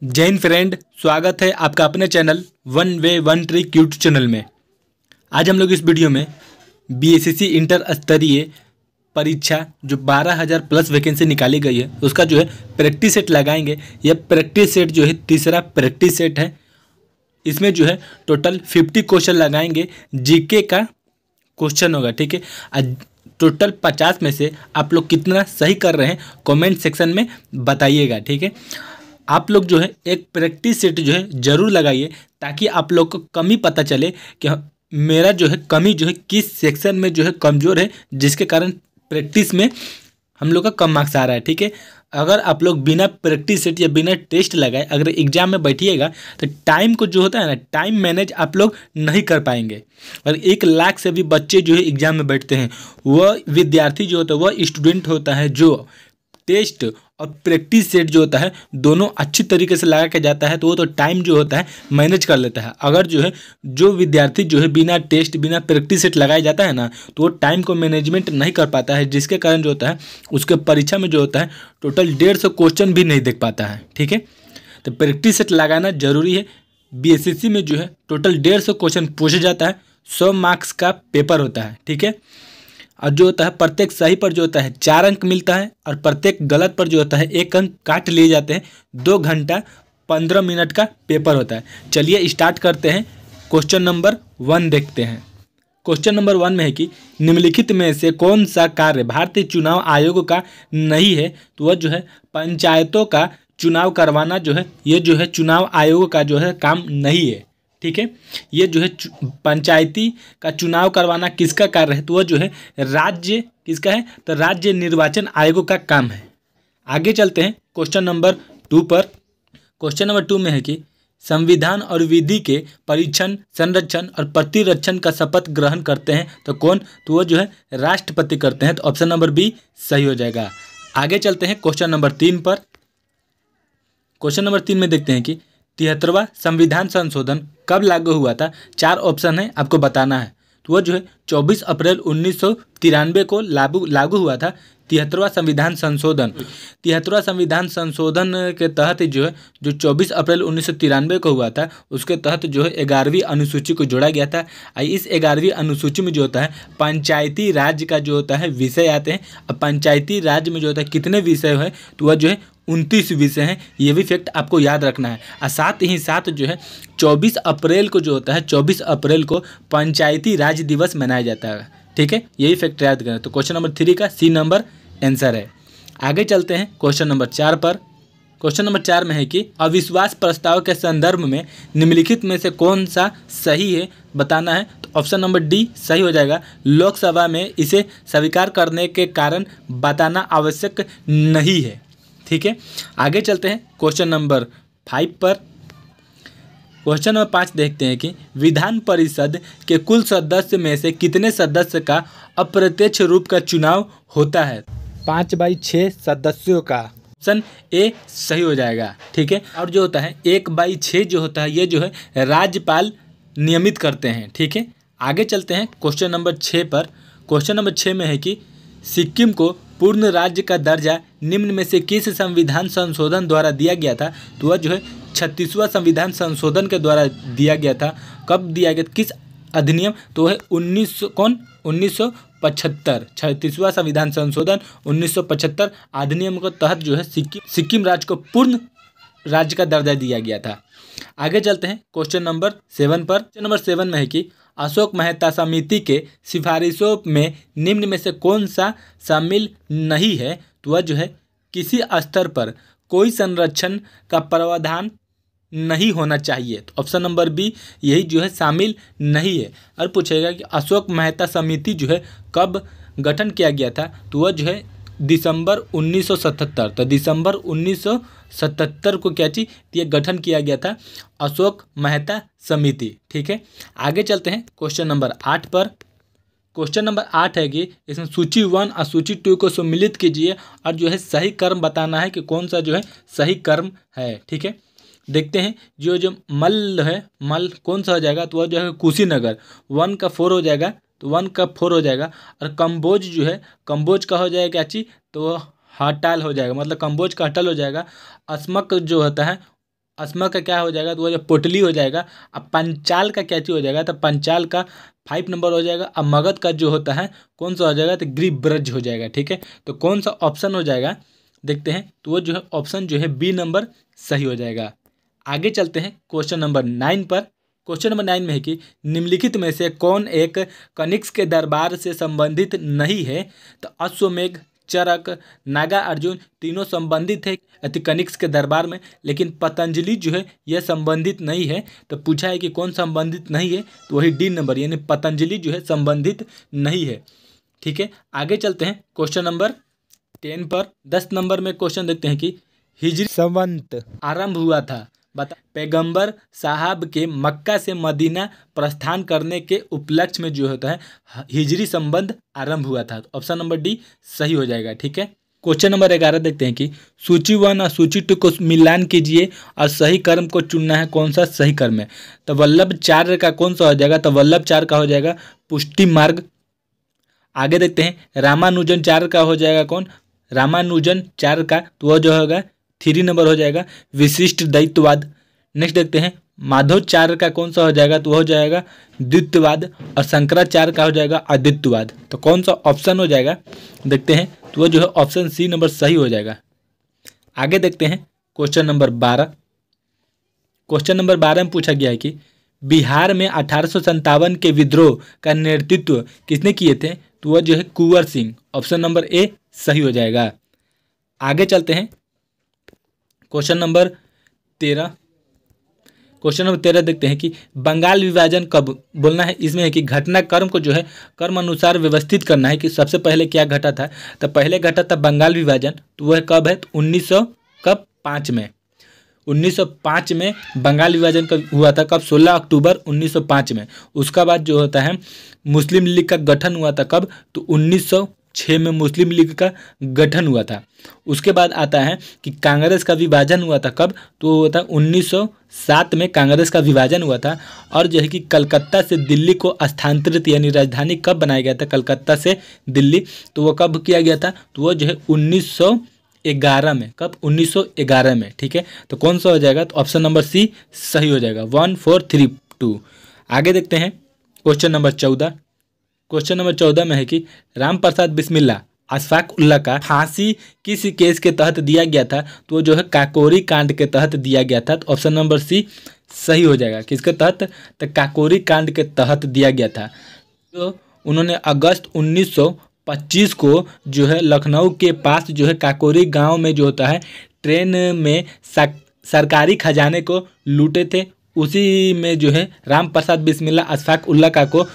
जय हिंद फ्रेंड, स्वागत है आपका अपने channel one way one trick YouTube channel में। आज हम लोग इस वीडियो में बीएसएससी इंटर स्तरीय परीक्षा जो 12,000 प्लस वैकेंसी निकाली गई है उसका जो है प्रैक्टिस सेट लगाएंगे। यह प्रैक्टिस सेट जो है तीसरा प्रैक्टिस सेट है। इसमें जो है टोटल 50 क्वेश्चन लगाएंगे। जीके का क्वेश्चन होगा, ठीक है। आज टोटल 50 में से आप लोग कितना सही कर रहे हैं कमेंट सेक्शन में बताइएगा, ठीक है। आप लोग जो है एक प्रैक्टिस सेट जो है ज़रूर लगाइए ताकि आप लोग को कमी पता चले कि मेरा जो है कमी जो है किस सेक्शन में जो है कमज़ोर है, जिसके कारण प्रैक्टिस में हम लोग का कम मार्क्स आ रहा है, ठीक है। अगर आप लोग बिना प्रैक्टिस सेट या बिना टेस्ट लगाए अगर एग्जाम में बैठिएगा तो टाइम को जो होता है ना, टाइम मैनेज आप लोग नहीं कर पाएंगे। और 1 लाख से भी बच्चे जो है एग्जाम में बैठते हैं, वह विद्यार्थी जो होता है वह स्टूडेंट होता है जो टेस्ट और प्रैक्टिस सेट जो होता है दोनों अच्छी तरीके से लगा के जाता है, तो वो तो टाइम जो होता है मैनेज कर लेता है। अगर जो है जो विद्यार्थी जो है बिना टेस्ट बिना प्रैक्टिस सेट लगाया जाता है ना, तो वो टाइम को मैनेजमेंट नहीं कर पाता है, जिसके कारण जो होता है उसके परीक्षा में जो होता है टोटल 150 क्वेश्चन भी नहीं देख पाता है, ठीक है। तो प्रैक्टिस सेट लगाना जरूरी है। बीएसएससी में जो है टोटल 150 क्वेश्चन पूछा जाता है, 100 मार्क्स का पेपर होता है, ठीक है। और जो होता है प्रत्येक सही पर जो होता है 4 अंक मिलता है और प्रत्येक गलत पर जो होता है 1 अंक काट लिए जाते हैं। 2 घंटा 15 मिनट का पेपर होता है। चलिए स्टार्ट करते हैं। क्वेश्चन नंबर 1 देखते हैं। क्वेश्चन नंबर 1 में है कि निम्नलिखित में से कौन सा कार्य भारतीय चुनाव आयोग का नहीं है, तो वह जो है पंचायतों का चुनाव करवाना जो है ये जो है चुनाव आयोग का जो है काम नहीं है, ठीक है। ये जो है पंचायती का चुनाव करवाना किसका कार्य है, तो वह जो है राज्य किसका है, तो राज्य निर्वाचन आयोग का काम है। आगे चलते हैं क्वेश्चन नंबर 2 पर। क्वेश्चन नंबर 2 में है कि संविधान और विधि के परीक्षण संरक्षण और प्रतिरक्षण का शपथ ग्रहण करते हैं तो कौन, तो वह जो है राष्ट्रपति करते हैं। तो ऑप्शन नंबर बी सही हो जाएगा। आगे चलते हैं क्वेश्चन नंबर 3 पर। क्वेश्चन नंबर 3 में देखते हैं कि 73वां संविधान संशोधन कब लागू हुआ था। 4 ऑप्शन है, आपको बताना है। तो वह जो है 24 अप्रैल 1993 को लागू हुआ था 73वां संविधान संशोधन। 73वां संविधान संशोधन के तहत जो है जो 24 अप्रैल 1993 को हुआ था उसके तहत जो है 11वीं अनुसूची को जोड़ा गया था। इस 11वीं अनुसूची में जो होता है पंचायती राज का जो होता है विषय आते हैं। अब पंचायती राज में जो होता है कितने विषय है, तो वह जो है 29 विषय हैं। ये भी फैक्ट आपको याद रखना है। और साथ ही साथ जो है 24 अप्रैल को जो होता है 24 अप्रैल को पंचायती राज दिवस मनाया जाता है, ठीक है। यही फैक्ट याद करें। तो क्वेश्चन नंबर 3 का सी नंबर आंसर है। आगे चलते हैं क्वेश्चन नंबर 4 पर। क्वेश्चन नंबर 4 में है कि अविश्वास प्रस्ताव के संदर्भ में निम्नलिखित में से कौन सा सही है बताना है। तो ऑप्शन नंबर डी सही हो जाएगा। लोकसभा में इसे स्वीकार करने के कारण बताना आवश्यक नहीं है, ठीक है। आगे चलते हैं क्वेश्चन नंबर 5 पर। क्वेश्चन नंबर 5 देखते हैं कि विधान परिषद के कुल सदस्य में से कितने सदस्य का अप्रत्यक्ष रूप का चुनाव होता है। 5/6 सदस्यों का। ऑप्शन ए सही हो जाएगा, ठीक है। और जो होता है 1/6 जो होता है ये जो है राज्यपाल नियमित करते हैं, ठीक है। आगे चलते हैं क्वेश्चन नंबर 6 पर। क्वेश्चन नंबर 6 में है कि सिक्किम को पूर्ण राज्य का दर्जा निम्न में से किस संविधान संशोधन द्वारा दिया गया था। तो वह जो है 36वां संविधान संशोधन के द्वारा दिया गया था। कब दिया गया, किस अधिनियम, तो वह 1975 36वां संविधान संशोधन 1975 अधिनियम के तहत जो है सिक्किम राज्य को पूर्ण राज्य का दर्जा दिया गया था। आगे चलते हैं क्वेश्चन नंबर 7 पर। क्वेश्चन नंबर 7 में है कि अशोक मेहता समिति के सिफारिशों में निम्न में से कौन सा शामिल नहीं है। तो वह जो है किसी स्तर पर कोई संरक्षण का प्रावधान नहीं होना चाहिए। तो ऑप्शन नंबर बी यही जो है शामिल नहीं है। और पूछेगा कि अशोक मेहता समिति जो है कब गठन किया गया था। तो वह जो है दिसंबर 1977। तो दिसंबर 1977 को क्या चीज ये गठन किया गया था अशोक मेहता समिति, ठीक है। आगे चलते हैं क्वेश्चन नंबर 8 पर। क्वेश्चन नंबर 8 है कि इसमें सूची 1 और सूची 2 को सम्मिलित कीजिए और जो है सही कर्म बताना है कि कौन सा जो है सही कर्म है, ठीक है। देखते हैं जो मल है, मल कौन सा हो जाएगा, तो वह जो है कुशीनगर 1 का 4 हो जाएगा, तो 1 का 4 हो जाएगा। और कंबोज जो है कंबोज का हो जाएगा क्या चीज, तो वह हड़ताल हो जाएगा, मतलब कंबोज का हड़ताल हो जाएगा। अस्मक जो होता है अस्मा का क्या हो जाएगा, तो वो जो पोटली हो जाएगा। अब पंचाल का क्या चीज हो जाएगा, तो पंचाल का 5 नंबर हो जाएगा। अब मगध का जो होता है कौन सा हो जाएगा, तो ग्रीब्रज हो जाएगा। ठीक है, तो कौन सा ऑप्शन हो जाएगा देखते हैं, तो वो जो है ऑप्शन जो है बी नंबर सही हो जाएगा। आगे चलते हैं क्वेश्चन नंबर 9 पर। क्वेश्चन नंबर 9 में है कि निम्नलिखित में से कौन एक कनिष्क के दरबार से संबंधित नहीं है, तो अश्वमेध, चरक, नागा अर्जुन तीनों संबंधित है अति कनिष्क के दरबार में, लेकिन पतंजलि जो है यह संबंधित नहीं है। तो पूछा है कि कौन संबंधित नहीं है, तो वही डी नंबर यानी पतंजलि जो है संबंधित नहीं है। ठीक है, आगे चलते हैं क्वेश्चन नंबर 10 पर। 10 नंबर में क्वेश्चन देखते हैं कि हिजरी संवत आरंभ हुआ था, बता पैगंबर साहब के मक्का से मदीना प्रस्थान करने के उपलक्ष्य में जो होता है हिजरी संबंध आरंभ हुआ था। तो ऑप्शन नंबर डी सही हो जाएगा। ठीक है, क्वेश्चन नंबर 11 देखते हैं कि सूची 1 और सूची 2 को मिलान कीजिए और सही कर्म को चुनना है, कौन सा सही कर्म है। तो वल्लभाचार्य का कौन सा हो जाएगा, तो वल्लभाचार्य का हो जाएगा पुष्टि मार्ग। आगे देखते हैं रामानुजनाचार्य का हो जाएगा कौन, रामानुजनाचार्य का, तो वह जो होगा 3 नंबर हो जाएगा विशिष्ट द्वैतवाद। नेक्स्ट देखते हैं माधवाचार्य का कौन सा हो जाएगा, तो वह हो जाएगा द्वितीयवाद। और शंकराचार्य का हो जाएगा अद्वितीयवाद। तो कौन सा ऑप्शन हो जाएगा देखते हैं, तो वह जो है ऑप्शन सी नंबर सही हो जाएगा। आगे देखते हैं क्वेश्चन नंबर 12। क्वेश्चन नंबर 12 में पूछा गया है कि बिहार में 1857 के विद्रोह का नेतृत्व किसने किए थे, तो वह जो है Kunwar Singh. Option number A सही हो जाएगा। आगे चलते हैं क्वेश्चन नंबर 13। क्वेश्चन नंबर 13 देखते हैं कि बंगाल विभाजन कब बोलना है। इसमें है कि घटनाक्रम को जो है कर्म अनुसार व्यवस्थित करना है कि सबसे पहले क्या घटा था। तो पहले घटा था बंगाल विभाजन, तो वह कब है, तो 1905 में। 1905 में बंगाल विभाजन कब हुआ था, कब, 16 अक्टूबर 1905 में। उसका बाद जो होता है मुस्लिम लीग का गठन हुआ था कब, तो 1906 में मुस्लिम लीग का गठन हुआ था। उसके बाद आता है कि कांग्रेस का विभाजन हुआ था कब, तो हुआ था 1907 में कांग्रेस का विभाजन हुआ था। और जो है कि कलकत्ता से दिल्ली को स्थानांतरित यानी राजधानी कब बनाया गया था, कलकत्ता से दिल्ली, तो वो कब किया गया था, तो वो जो है 1911 में। कब, 1911 में। ठीक है, तो कौन सा हो जाएगा, तो ऑप्शन नंबर सी सही हो जाएगा, 1432। आगे देखते हैं क्वेश्चन नंबर 14। क्वेश्चन नंबर 14 में है कि राम प्रसाद बिस्मिल्ला अशफाक उल्लाह का फांसी किस केस के तहत दिया गया था, तो वो जो है काकोरी कांड के तहत दिया गया था। तो ऑप्शन नंबर सी सही हो जाएगा। किसके तहत, तो काकोरी कांड के तहत दिया गया था। तो उन्होंने अगस्त 1925 को जो है लखनऊ के पास जो है काकोरी गांव में जो होता है ट्रेन में सरकारी खजाने को लूटे थे। उसी में जो है राम प्रसाद बिस्मिल्ला अशफाक उल्लाह का को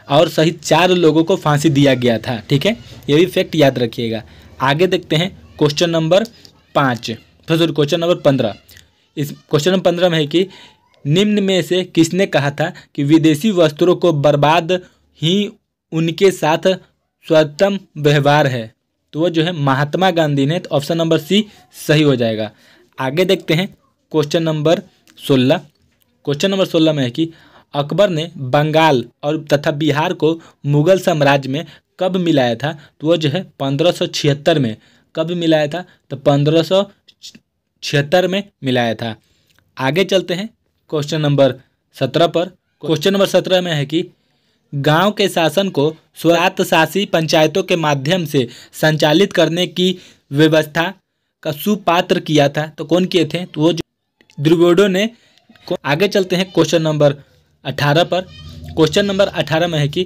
और सहित 4 लोगों को फांसी दिया गया था। ठीक है, ये भी फैक्ट याद रखिएगा। आगे देखते हैं question number 5, sorry question number 15। इस क्वेश्चन नंबर 15 में है कि निम्न में से किसने कहा था कि विदेशी वस्त्रों को बर्बाद ही उनके साथ स्वतम व्यवहार है, तो वो जो है महात्मा गांधी ने। तो ऑप्शन नंबर सी सही हो जाएगा। आगे देखते हैं क्वेश्चन नंबर 16। क्वेश्चन नंबर 16 में है कि अकबर ने बंगाल और तथा बिहार को मुगल साम्राज्य में कब मिलाया था, तो वो जो है 1576 में। कब मिलाया था, तो 1576 में मिलाया था। आगे चलते हैं क्वेश्चन नंबर 17 पर। क्वेश्चन नंबर 17 में है कि गांव के शासन को स्वायत्तशासी पंचायतों के माध्यम से संचालित करने की व्यवस्था का सुपात्र किया था, तो कौन किए थे, तो वो द्रविड़ों ने। आगे चलते हैं क्वेश्चन नंबर 18 पर। क्वेश्चन नंबर 18 में है कि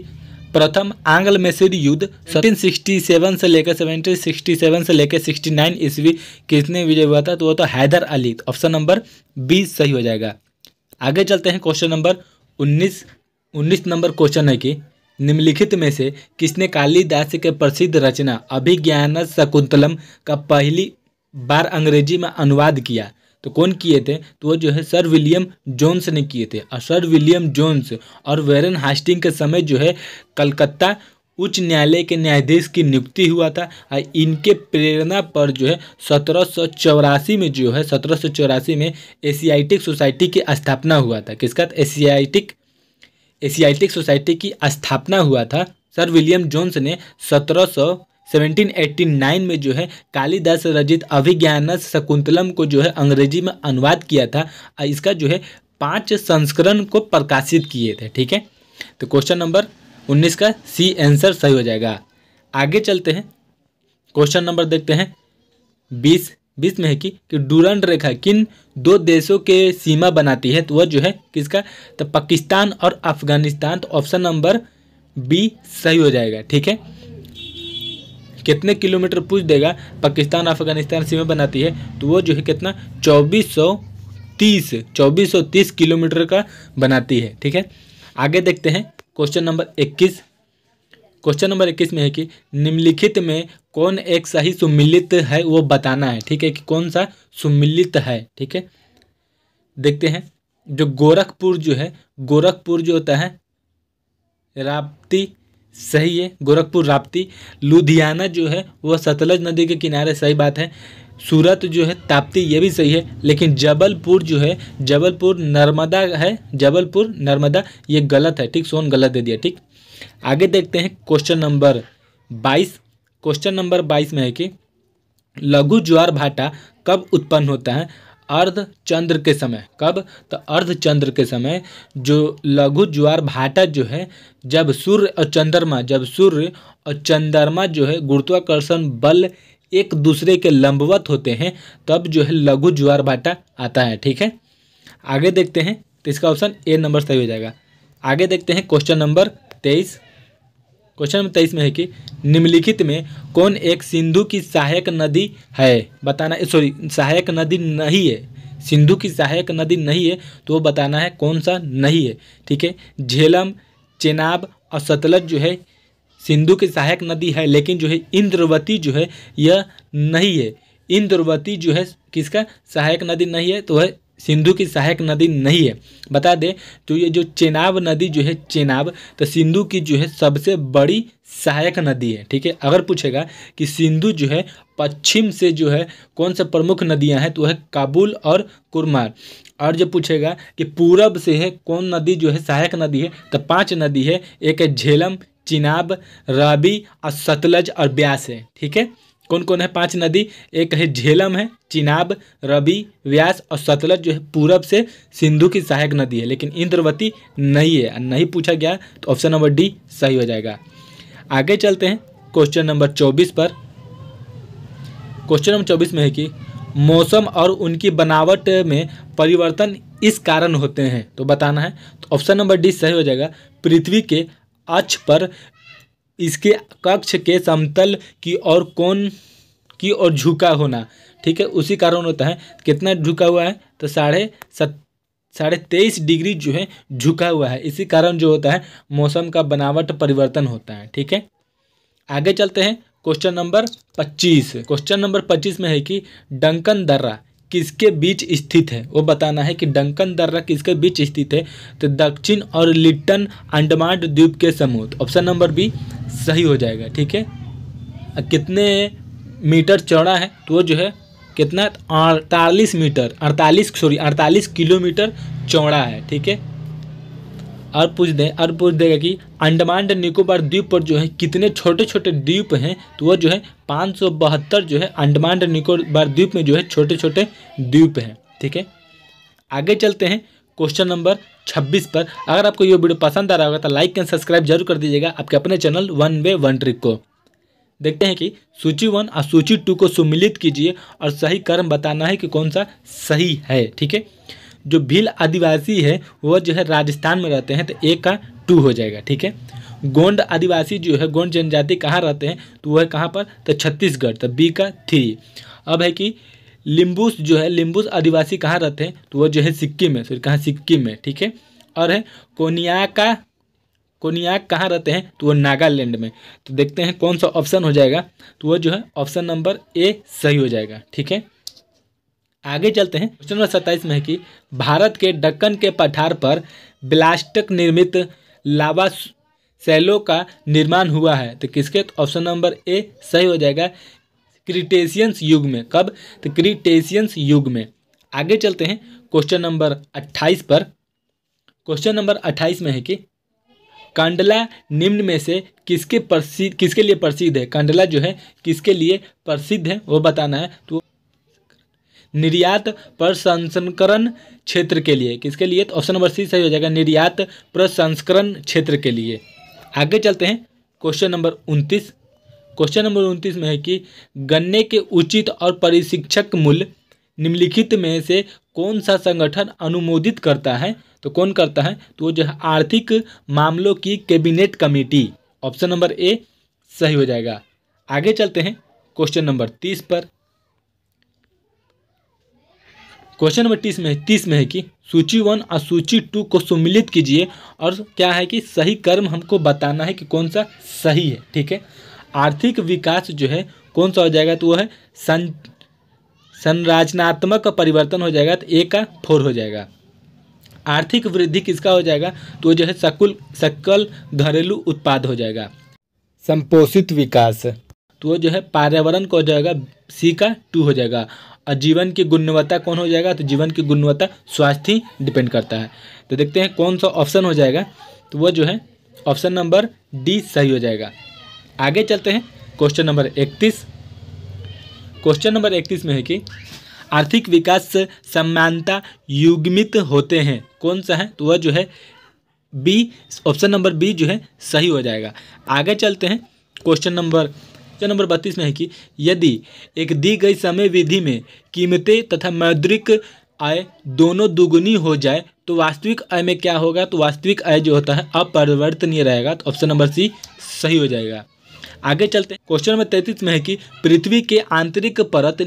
प्रथम आंग्ल मैसूर युद्ध 1767 से लेकर 1767 से लेकर 69 ईस्वी किसने विजय हुआ था, तो वो तो Haidar Ali. Option number B सही हो जाएगा। आगे चलते हैं क्वेश्चन नंबर 19 नंबर क्वेश्चन है कि निम्नलिखित में से किसने कालिदास के प्रसिद्ध रचना अभिज्ञान शकुंतलम का पहली बार अंग्रेजी में अनुवाद किया, तो कौन किए थे, तो वो जो है सर विलियम जोन्स ने किए थे। और सर विलियम जोन्स और वेरन हास्टिंग के समय जो है कलकत्ता उच्च न्यायालय के न्यायाधीश की नियुक्ति हुआ था। और इनके प्रेरणा पर जो है 1784 में जो है 1784 में एशियाटिक सोसाइटी की स्थापना हुआ था। किसका, एशियाटिक सोसाइटी की स्थापना हुआ था। सर विलियम जोन्स ने 1700 1789 में जो है कालिदास रचित अभिज्ञानस शकुंतलम को जो है अंग्रेजी में अनुवाद किया था और इसका जो है 5 संस्करण को प्रकाशित किए थे। ठीक है, तो क्वेश्चन नंबर 19 का सी आंसर सही हो जाएगा। आगे चलते हैं, क्वेश्चन नंबर देखते हैं 20 में है कि डूरंड रेखा किन 2 देशों के सीमा बनाती है, तो वह जो है किसका, तो पाकिस्तान और अफगानिस्तान। तो ऑप्शन नंबर बी सही हो जाएगा। ठीक है, कितने किलोमीटर पूछ देगा, पाकिस्तान अफगानिस्तान सीमा बनाती है, तो वो जो है कितना 2430 किलोमीटर का बनाती है। ठीक है, आगे देखते हैं क्वेश्चन नंबर 21। क्वेश्चन नंबर 21 में है कि निम्नलिखित में कौन एक सही सुमिलित है वो बताना है। ठीक है, कि कौन सा सुमिलित है। ठीक है, देखते हैं, जो गोरखपुर जो होता है राप्ती, सही है, गोरखपुर राप्ती। लुधियाना जो है वह सतलज नदी के किनारे, सही बात है। सूरत जो है ताप्ती, ये भी सही है, लेकिन जबलपुर जो है जबलपुर नर्मदा है, जबलपुर नर्मदा, ये गलत है। ठीक, सोन गलत दे दिया। ठीक, आगे देखते हैं क्वेश्चन नंबर 22। क्वेश्चन नंबर 22 में है कि लघु ज्वार भाटा कब उत्पन्न होता है, अर्धचंद्र के समय। कब, तो अर्धचंद्र के समय जो लघु ज्वार भाटा जो है जब सूर्य और चंद्रमा जो है गुरुत्वाकर्षण बल एक दूसरे के लंबवत होते हैं, तब जो है लघु ज्वार भाटा आता है। ठीक है, आगे देखते हैं, तो इसका ऑप्शन ए नंबर सही हो जाएगा। आगे देखते हैं क्वेश्चन नंबर 23। क्वेश्चन नंबर 23 में है कि निम्नलिखित में कौन एक सिंधु की सहायक नदी है, बताना, सहायक नदी नहीं है, सिंधु की सहायक नदी नहीं है, तो वो बताना है कौन सा नहीं है। ठीक है, झेलम, चेनाब और सतलज जो है सिंधु की सहायक नदी है, लेकिन जो है इंद्रवती जो है यह नहीं है। इंद्रवती जो है किसका सहायक नदी नहीं है, तो वह सिंधु की सहायक नदी नहीं है। बता दें तो ये जो चेनाब नदी जो है, चेनाब तो सिंधु की जो है सबसे बड़ी सहायक नदी है। ठीक है, अगर पूछेगा कि सिंधु जो है पश्चिम से जो है कौन सा प्रमुख नदियां हैं, तो वह काबुल और कुरमार। और जब पूछेगा कि पूरब से है कौन नदी जो है सहायक नदी है, तो 5 नदी है, एक है झेलम, चिनाब, रावी और सतलज और ब्यास है। ठीक है, कौन कौन है 5 नदी, एक है झेलम है, चिनाब, रवि, व्यास और सतलज जो है पूरब से सिंधु की सहायक नदी है, लेकिन इंद्रवती नहीं है, नहीं पूछा गया, तो ऑप्शन नंबर डी सही हो जाएगा। आगे चलते हैं क्वेश्चन नंबर 24 पर। क्वेश्चन नंबर 24 में है कि मौसम और उनकी बनावट में परिवर्तन इस कारण होते हैं, तो बताना है, तो ऑप्शन नंबर डी सही हो जाएगा। पृथ्वी के अक्ष पर इसके कक्ष के समतल की ओर कोण की ओर झुका होना। ठीक है, उसी कारण होता है। कितना झुका हुआ है, तो 23.5 डिग्री जो है झुका हुआ है, इसी कारण जो होता है मौसम का बनावट परिवर्तन होता है। ठीक है, आगे चलते हैं क्वेश्चन नंबर 25। क्वेश्चन नंबर 25 में है कि डंकन दर्रा किसके बीच स्थित है, वो बताना है कि डंकन दर्रा किसके बीच स्थित है, तो दक्षिण और लिट्टन अंडमान द्वीप के समूह। ऑप्शन नंबर बी सही हो जाएगा। ठीक है, कितने मीटर चौड़ा है, तो वो जो है कितना 48 किलोमीटर चौड़ा है। ठीक है, और पूछ देगा कि अंडमान निकोबार द्वीप पर जो है कितने छोटे छोटे द्वीप हैं, तो वह जो है 572 जो है अंडमान निकोबार द्वीप में जो है छोटे छोटे द्वीप हैं। ठीक है, आगे चलते हैं क्वेश्चन नंबर 26 पर। अगर आपको ये वीडियो पसंद आ रहा होगा तो लाइक एंड सब्सक्राइब जरूर कर दीजिएगा आपके अपने channel one way one trick को। देखते हैं कि सूची 1 और सूची 2 को सम्मिलित कीजिए और सही क्रम बताना है कि कौन सा सही है। ठीक है, जो भील आदिवासी है वह जो है राजस्थान में रहते हैं, तो ए का 2 हो जाएगा। ठीक है, गोंड आदिवासी जो है, गोंड जनजाति कहाँ रहते हैं, तो वह कहाँ पर, तो छत्तीसगढ़, तो बी का 3। अब है कि लिम्बूस जो है, लिम्बूस आदिवासी कहाँ रहते हैं, तो वह जो है सिक्किम में, फिर कहाँ सिक्किम में। ठीक है, और है कोनियाक कहाँ रहते हैं, तो वो नागालैंड में। तो देखते हैं कौन सा ऑप्शन हो जाएगा, तो वो जो है ऑप्शन नंबर ए सही हो जाएगा। ठीक है, आगे चलते हैं क्वेश्चन नंबर 27 में है कि भारत के दक्कन के पठार पर ब्लास्टक निर्मित लावा शैलों का निर्माण हुआ है, तो किसके, तो ऑप्शन नंबर ए सही हो जाएगा, क्रिटेशियंस युग में। कब, तो क्रिटेशियंस युग में। आगे चलते हैं क्वेश्चन नंबर 28 पर। क्वेश्चन नंबर 28 में है कि कांडला निम्न में से किसके लिए प्रसिद्ध है? कांडला जो है किसके लिए प्रसिद्ध है वो बताना है। तो निर्यात प्रसंस्करण क्षेत्र के लिए, किसके लिए? तो ऑप्शन नंबर सी सही हो जाएगा, निर्यात प्रसंस्करण क्षेत्र के लिए। आगे चलते हैं क्वेश्चन नंबर 29। क्वेश्चन नंबर 29 में है कि गन्ने के उचित और परिशिक्षक मूल्य निम्नलिखित में से कौन सा संगठन अनुमोदित करता है? तो कौन करता है? तो वो जो है आर्थिक मामलों की cabinet committee. Option number A सही हो जाएगा। आगे चलते हैं क्वेश्चन नंबर 30 पर। क्वेश्चन नंबर 30 में है कि सूची 1 और सूची 2 को सम्मिलित कीजिए और क्या है कि सही कर्म हमको बताना है कि कौन सा सही है। ठीक है, आर्थिक विकास जो है कौन सा हो जाएगा? तो वो है संरचनात्मक परिवर्तन हो जाएगा, तो ए का 4 हो जाएगा। आर्थिक वृद्धि किसका हो जाएगा? तो जो है सकल घरेलू उत्पाद हो जाएगा। संपोषित विकास तो वो जो है पर्यावरण को हो जाएगा, सी का 2 हो जाएगा। और जीवन की गुणवत्ता कौन हो जाएगा? तो जीवन की गुणवत्ता स्वास्थ्य ही डिपेंड करता है। तो देखते हैं कौन सा ऑप्शन हो जाएगा। तो वो जो है ऑप्शन नंबर डी सही हो जाएगा। आगे चलते हैं क्वेश्चन नंबर 31। क्वेश्चन नंबर 31 में है कि आर्थिक विकास से समानता युग्मित होते हैं, कौन सा है? तो वह जो है बी, ऑप्शन नंबर बी जो है सही हो जाएगा। आगे चलते हैं क्वेश्चन नंबर 32 में है कि यदि एक दी गई समय विधि में कीमतें तथा मौद्रिक आय दोनों दुगुनी हो जाए तो वास्तविक आय में क्या होगा? तो वास्तविक आय जो होता है अपरिवर्तनीय रहेगा। तो ऑप्शन नंबर सी सही हो जाएगा। आगे चलते हैं क्वेश्चन नंबर 33 में है कि पृथ्वी के आंतरिक परत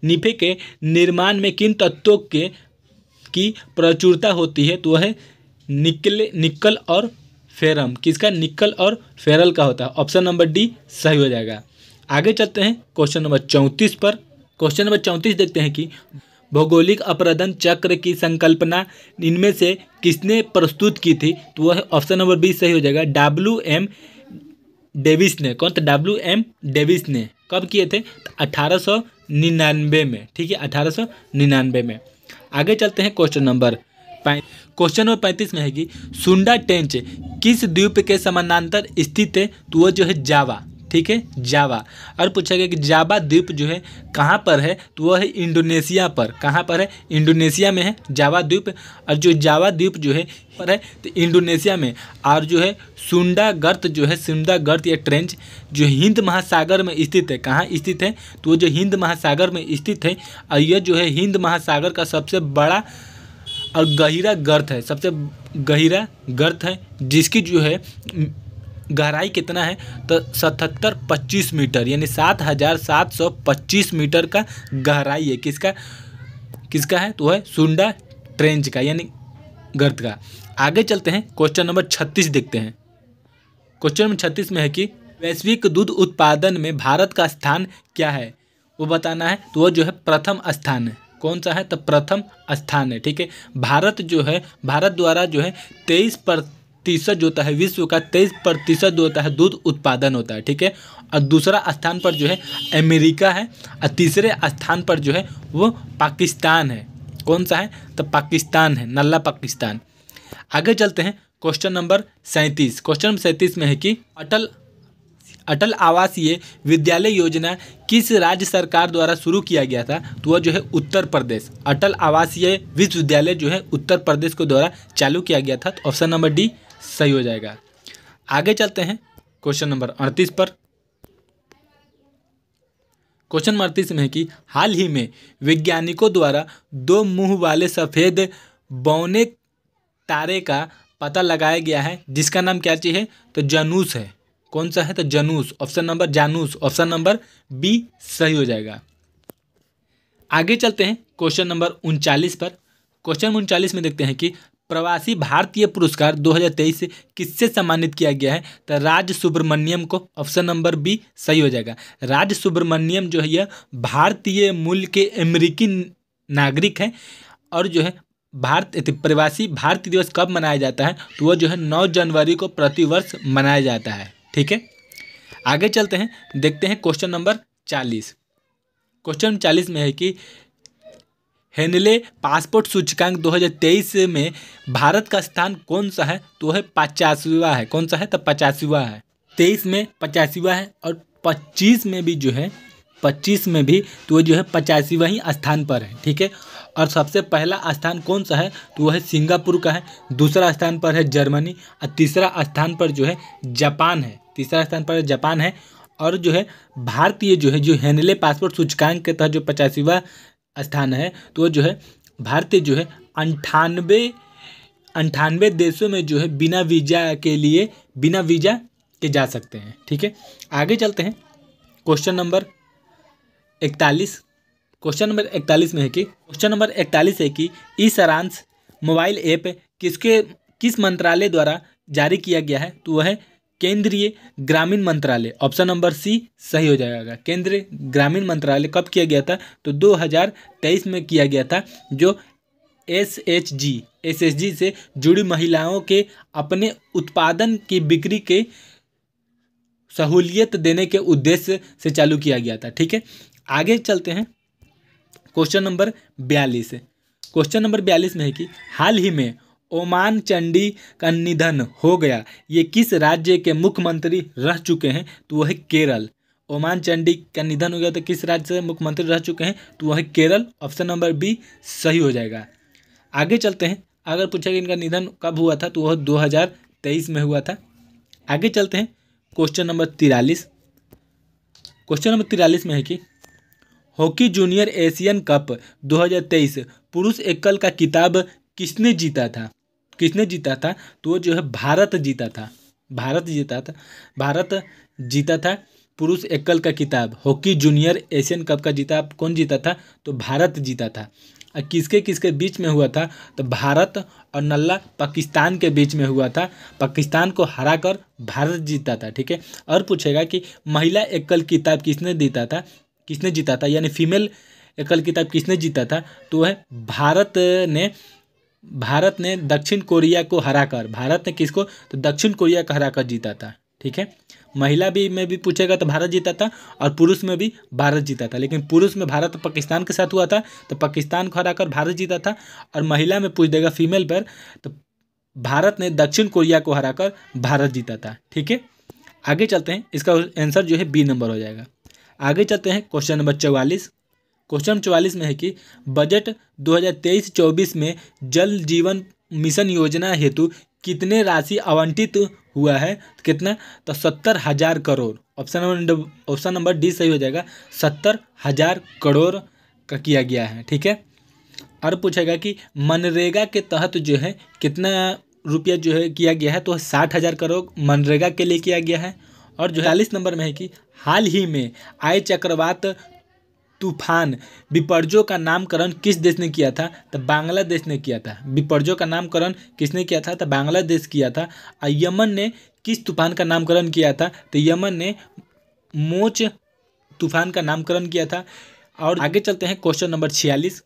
नीफे के निर्माण में किन तत्वों की प्रचुरता होती है? तो वह है निकल और फेरम। किसका? निकल और फेरल का होता है। ऑप्शन नंबर डी सही हो जाएगा। आगे चलते हैं क्वेश्चन नंबर 34 पर। क्वेश्चन नंबर 34 देखते हैं कि भौगोलिक अपरदन चक्र की संकल्पना इनमें से किसने प्रस्तुत की थी? तो वह है ऑप्शन नंबर बी सही हो जाएगा, WM डेविस ने। कौन था? WM डेविस ने। कब किए थे? 1899 में। ठीक है, 1899 में। आगे चलते हैं क्वेश्चन नंबर 35 में है कि सुंडा टेंच किस द्वीप के समानांतर स्थित है? तो वो जो है जावा। ठीक है, जावा। और पूछा गया कि जावा द्वीप जो है कहाँ पर है? तो वह है इंडोनेशिया पर। कहाँ पर है? इंडोनेशिया में है जावा द्वीप। और जो जावा द्वीप जो है पर है तो इंडोनेशिया में। और जो है सुंडा गर्त जो है, सुंडा गर्त या ट्रेंच जो हिंद महासागर में स्थित है। कहाँ स्थित है? तो वो जो हिंद महासागर में स्थित है। और यह जो है हिंद महासागर का सबसे बड़ा और गहरा गर्त है, सबसे गहरा गर्त है, जिसकी जो है गहराई कितना है? तो 7725 मीटर, यानी 7725 मीटर का गहराई है। किसका है? तो है सुंडा ट्रेंच का, यानी गर्त का। आगे चलते हैं क्वेश्चन नंबर 36 देखते हैं। क्वेश्चन नंबर 36 में है कि वैश्विक दूध उत्पादन में भारत का स्थान क्या है? वो बताना है। तो वो जो है प्रथम स्थान है। कौन सा है? तो प्रथम स्थान है। ठीक है, भारत जो है, भारत द्वारा जो है 23% जो होता है, विश्व का 23% जो होता है दूध उत्पादन होता है। ठीक है, और दूसरा स्थान पर जो है अमेरिका है, और तीसरे स्थान पर जो है वो पाकिस्तान है। कौन सा है? तो पाकिस्तान है, नल्ला पाकिस्तान। आगे चलते हैं क्वेश्चन नंबर 37। क्वेश्चन नंबर 37 में है कि अटल आवासीय विद्यालय योजना किस राज्य सरकार द्वारा शुरू किया गया था? तो वह जो है उत्तर प्रदेश। अटल आवासीय विश्वविद्यालय जो है उत्तर प्रदेश को द्वारा चालू किया गया था। तो ऑप्शन नंबर डी सही हो जाएगा। आगे चलते हैं क्वेश्चन नंबर 38 पर। क्वेश्चन नंबर 38 में है कि हाल ही में वैज्ञानिकों द्वारा 2 मुंह वाले सफ़ेद बौने तारे का पता लगाया गया है, जिसका नाम क्या चाहिए? तो जानूस है। कौन सा है? तो जानूस। ऑप्शन नंबर जानूस, ऑप्शन नंबर बी सही हो जाएगा। आगे चलते हैं क्वेश्चन नंबर 39 पर। क्वेश्चन नंबर 39 में देखते हैं कि प्रवासी भारतीय पुरस्कार 2023 से किससे सम्मानित किया गया है? तो राज सुब्रमण्यम को। ऑप्शन नंबर बी सही हो जाएगा। राज सुब्रमण्यम जो है यह भारतीय मूल के अमेरिकी नागरिक हैं। और जो है प्रवासी भारतीय दिवस कब मनाया जाता है? तो वह जो है 9 जनवरी को प्रतिवर्ष मनाया जाता है। ठीक है, आगे चलते हैं, देखते हैं क्वेश्चन नंबर 40। क्वेश्चन 40 में है कि हेनले पासपोर्ट सूचकांक 2023 में भारत का स्थान कौन सा है? तो है 85वां है। कौन सा है? तो 85वां है। 23 में 85वां है और 25 में भी जो है 25 में भी तो वो जो है 85वां ही स्थान पर है। ठीक है। और सबसे पहला स्थान कौन सा है? तो वह है सिंगापुर का है। दूसरा स्थान पर है जर्मनी और तीसरा स्थान पर जो है जापान है। तीसरा स्थान पर जापान है। और जो है भारतीय जो है जो हेनले पासपोर्ट सूचकांक के तहत जो 85वां स्थान है तो वो जो है भारतीय जो है 98 देशों में जो है बिना वीजा के जा सकते हैं। ठीक है। आगे चलते हैं। क्वेश्चन नंबर 41 में है कि ई सारांश मोबाइल ऐप किस मंत्रालय द्वारा जारी किया गया है? तो वह है केंद्रीय ग्रामीण मंत्रालय। ऑप्शन नंबर सी सही हो जाएगा। केंद्रीय ग्रामीण मंत्रालय कब किया गया था? तो 2023 में किया गया था, जो एसएचजी से जुड़ी महिलाओं के अपने उत्पादन की बिक्री के सहूलियत देने के उद्देश्य से चालू किया गया था। ठीक है। आगे चलते हैं। क्वेश्चन नंबर 42 में है कि हाल ही में ओमान चांडी का निधन हो गया, ये किस राज्य के मुख्यमंत्री रह चुके हैं? तो वह है केरल। ओमान चांडी का निधन हो गया तो किस राज्य से मुख्यमंत्री रह चुके हैं? तो वह है केरल। ऑप्शन नंबर बी सही हो जाएगा। आगे चलते हैं। अगर पूछा कि इनका निधन कब हुआ था तो वह 2023 में हुआ था। आगे चलते हैं। क्वेश्चन नंबर 43 में है कि हॉकी जूनियर एशियन कप 2023 पुरुष एकल का खिताब किसने जीता था? तो वो जो है भारत जीता था पुरुष एकल का खिताब। हॉकी जूनियर एशियन कप का कौन जीता था? तो भारत जीता था। और किसके बीच में हुआ था? तो भारत और नल्ला पाकिस्तान के बीच में हुआ था। पाकिस्तान को हराकर भारत जीता था। ठीक है। और पूछेगा कि महिला एकल खिताब किसने जीता था, यानी फीमेल एकल खिताब किसने जीता था? तो वह भारत ने दक्षिण कोरिया को हराकर, भारत ने किसको? तो दक्षिण कोरिया को हराकर जीता था। ठीक है। महिला में भी पूछेगा तो भारत जीता था और पुरुष में भी भारत जीता था, लेकिन पुरुष में भारत पाकिस्तान के साथ हुआ था तो पाकिस्तान को हराकर भारत जीता था। और महिला में पूछ देगा फीमेल पर तो भारत ने दक्षिण कोरिया को हराकर भारत जीता था। ठीक है। आगे चलते हैं। इसका आंसर जो है बी नंबर हो जाएगा। आगे चलते हैं। क्वेश्चन नंबर 44 में है कि बजट 2023-24 में जल जीवन मिशन योजना हेतु कितने राशि आवंटित हुआ है? कितना? तो 70,000 करोड़। ऑप्शन नंबर डी सही हो जाएगा। 70,000 करोड़ का किया गया है। ठीक है। और पूछेगा कि मनरेगा के तहत जो है कितना रुपया जो है किया गया है? तो 60,000 करोड़ मनरेगा के लिए किया गया है। और जो 40 नंबर में है कि हाल ही में आए चक्रवात तूफान बिपरजोय का नामकरण किस देश ने किया था? तो बांग्लादेश ने किया था। बिपरजोय का नामकरण किसने किया था? तो बांग्लादेश किया था। और यमन ने किस तूफान का नामकरण किया था? तो यमन ने मोच तूफान का नामकरण किया था। और आगे चलते हैं। क्वेश्चन नंबर 46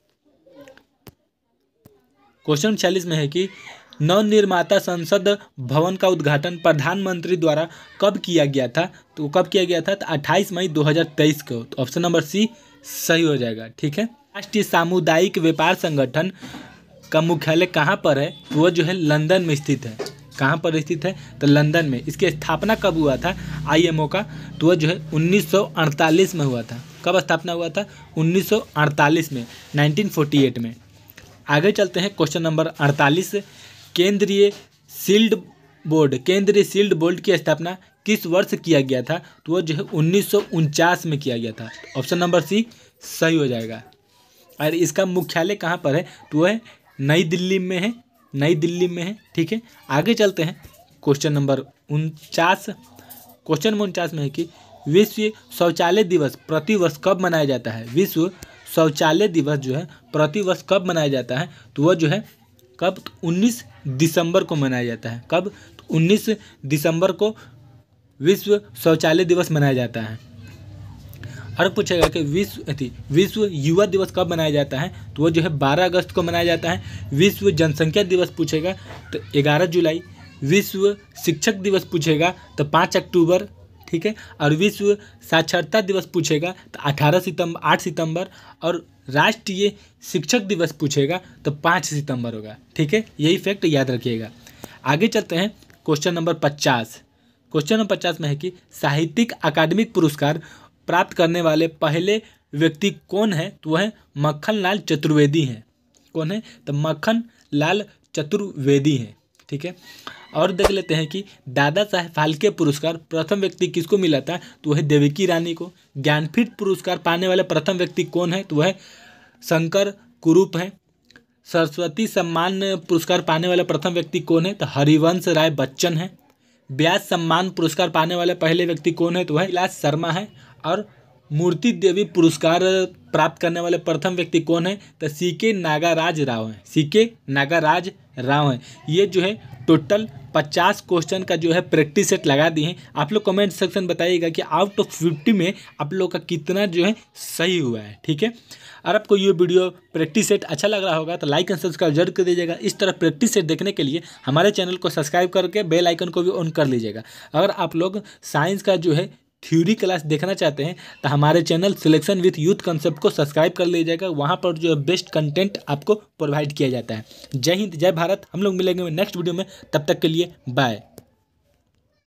में है कि नवनिर्मित संसद भवन का उद्घाटन प्रधानमंत्री द्वारा कब किया गया था? तो कब किया गया था? तो 28 मई 2023 को। तो ऑप्शन नंबर सी सही हो जाएगा। ठीक है। राष्ट्रीय सामुदायिक व्यापार संगठन का मुख्यालय कहाँ पर है? तो वह जो है लंदन में स्थित है। कहाँ पर स्थित है? तो लंदन में। इसकी स्थापना कब हुआ था IMO का? तो वह जो है 1948 में हुआ था। कब स्थापना हुआ था? 1948 में, 1948 में। आगे चलते हैं। क्वेश्चन नंबर 48 केंद्रीय सील्ड बोर्ड की स्थापना किस वर्ष किया गया था? तो वह जो है 1949 में किया गया था। ऑप्शन नंबर सी सही हो जाएगा। और इसका मुख्यालय कहाँ पर है? तो वह नई दिल्ली में है। ठीक है। आगे चलते हैं। क्वेश्चन नंबर 49 में है कि विश्व शौचालय दिवस प्रतिवर्ष कब मनाया जाता है? विश्व शौचालय दिवस जो है प्रतिवर्ष कब मनाया जाता है? तो वह जो है कब? 19 दिसंबर को मनाया जाता है। कब? 19 दिसंबर को विश्व शौचालय दिवस मनाया जाता है। और पूछेगा कि विश्व युवा दिवस कब मनाया जाता है? तो वो जो है 12 अगस्त को मनाया जाता है। विश्व जनसंख्या दिवस पूछेगा तो 11 जुलाई। विश्व शिक्षक दिवस पूछेगा तो 5 अक्टूबर। ठीक है। और विश्व साक्षरता दिवस पूछेगा तो 8 सितंबर, और राष्ट्रीय शिक्षक दिवस पूछेगा तो 5 सितंबर होगा, ठीक है। यही फैक्ट याद रखिएगा। आगे चलते हैं क्वेश्चन नंबर 50। क्वेश्चन नंबर 50 में है कि साहित्यिक अकादमिक पुरस्कार प्राप्त करने वाले पहले व्यक्ति कौन है? तो वह है मक्खन लाल चतुर्वेदी हैं। कौन है? तो मक्खन लाल चतुर्वेदी हैं, ठीक है। और देख लेते हैं कि दादा साहेब फाल्के पुरस्कार प्रथम व्यक्ति किसको मिला था? तो वह देवकी रानी को। ज्ञानपीठ पुरस्कार पाने वाले प्रथम व्यक्ति कौन है? तो वह शंकर कुरूप हैं। सरस्वती सम्मान पुरस्कार पाने वाले प्रथम व्यक्ति कौन है? तो हरिवंश राय बच्चन है। व्यास सम्मान पुरस्कार पाने वाले पहले व्यक्ति कौन है? तो वह कैलाश शर्मा है। और मूर्ति देवी पुरस्कार प्राप्त करने वाले प्रथम व्यक्ति कौन है? तो सीके नागराज राव हैं। सीके नागराज राव हैं। ये जो है टोटल 50 क्वेश्चन का जो है प्रैक्टिस सेट लगा दिए हैं। आप लोग कमेंट सेक्शन बताइएगा कि आउट ऑफ 50 में आप लोग का कितना जो है सही हुआ है, ठीक है। और आपको ये वीडियो प्रैक्टिस सेट अच्छा लग रहा होगा तो लाइक एंड सब्सक्राइब जरूर कर दीजिएगा। इस तरह प्रैक्टिस सेट देखने के लिए हमारे चैनल को सब्सक्राइब करके बेल आइकन को भी ऑन कर लीजिएगा। अगर आप लोग साइंस का जो है थ्योरी क्लास देखना चाहते हैं तो हमारे channel selection with youth concept को सब्सक्राइब कर लीजिएगा। वहाँ पर जो है बेस्ट कंटेंट आपको प्रोवाइड किया जाता है। जय हिंद, जय भारत। हम लोग मिलेंगे नेक्स्ट वीडियो में, तब तक के लिए बाय।